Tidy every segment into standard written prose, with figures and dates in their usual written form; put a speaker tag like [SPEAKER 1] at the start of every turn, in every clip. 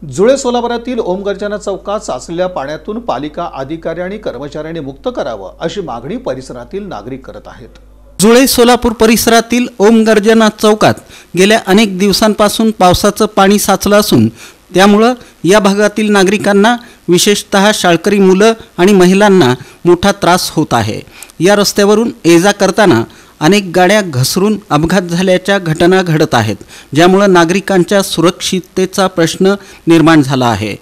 [SPEAKER 1] जुळे सोलापुरातील ओमगर्जना चौकात साचलेल्या पाण्यातून पालिका अधिकारी आणि कर्मचाऱ्यांनी मुक्त करावं अशी मागणी परिसरातील नागरिक करत आहेत।
[SPEAKER 2] जुळे सोलापूर परिसरातील ओमगर्जना चौकात गेल्या अनेक दिवसांपासून पावसाचं पाणी साचलं असून त्यामुळे या भागातील नागरिकांना विशेषतः शाळकरी मुलं आणि महिलांना मोठा त्रास होत आहे। या रस्त्यावरून ये-जा करताना अनेक गाड्या घसरून अपघात झाल्याच्या घटना घडत आहेत, ज्यामुळे नागरिकांच्या सुरक्षिततेचा प्रश्न निर्माण झाला आहे।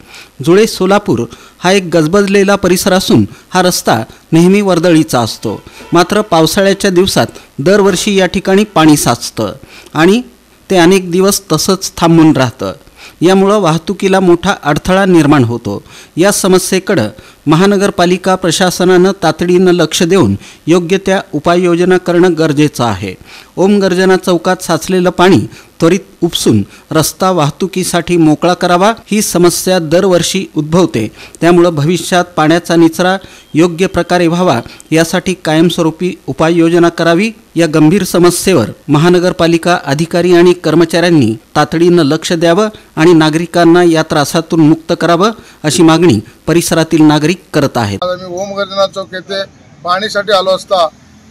[SPEAKER 2] जुळे सोलापूर हा एक गजबजलेला परिसर असून हा रस्ता नेहमी वर्दळीचा असतो। मात्र पावसाळ्याच्या दिवसात दरवर्षी या ठिकाणी पाणी साचतं आणि ते अनेक दिवस तसंच थांबून राहतं। यामुळे वाहतुकीला मोठा अडथळा निर्माण होतो। या समस्येकडे महानगरपालिका प्रशासनाने तातडीने लक्ष देऊन योग्य त्या उपाययोजना करणं गरजेचं आहे। ओमगर्जना चौकात साचलेलं पाणी त्वरित उपसून रस्ता वाहतुकीसाठी मोकळा करावा। ही समस्या दरवर्षी उद्भवते, त्यामुळे भविष्यात पाण्याचा निचरा योग्य प्रकारे व्हावा यासाठी कायमस्वरूपी उपाययोजना करावी। या गंभीर समस्येवर महानगरपालिका अधिकारी आणि कर्मचाऱ्यांनी तातडीने लक्ष द्यावं आणि नागरिकांना या त्रासातून मुक्त करावं अशी मागणी परिसरातील नागरिक करत आहेत।
[SPEAKER 3] आम्ही ओमगर्जना चौक येथे पाणीसाठी आलो असता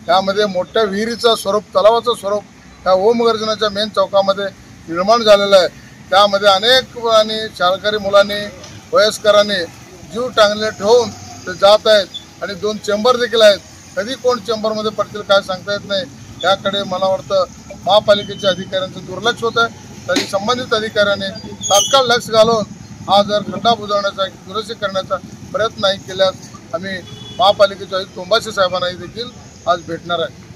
[SPEAKER 3] त्यामध्ये मोठ्या विहिरीचं स्वरूप, तलावाचं स्वरूप त्या ओमगर्जनाच्या मेन चौकामध्ये निर्माण झालेलं आहे। त्यामध्ये अनेक आणि शाळकरी मुलांनी, वयस्करांनी जीव टांगले ठेवून ते जात आहेत आणि 2 चेंबर देखील आहेत। कधी कोण चेंबरमध्ये पडतील काय सांगता येत नाही। याकडे मला वाटतं महापालिकेच्या अधिकाऱ्यांचं दुर्लक्ष होत आहे, तरी संबंधित अधिकाऱ्यांनी तात्काळ लक्ष घालून हा जर खड्डा बुजवण्याचा, दुरुस्ती करण्याचा प्रयत्न नाही केल्यास आम्ही महापालिकेच्या आयुक्त तोंबाशी साहेबांना देखील आज भेटणार आहे।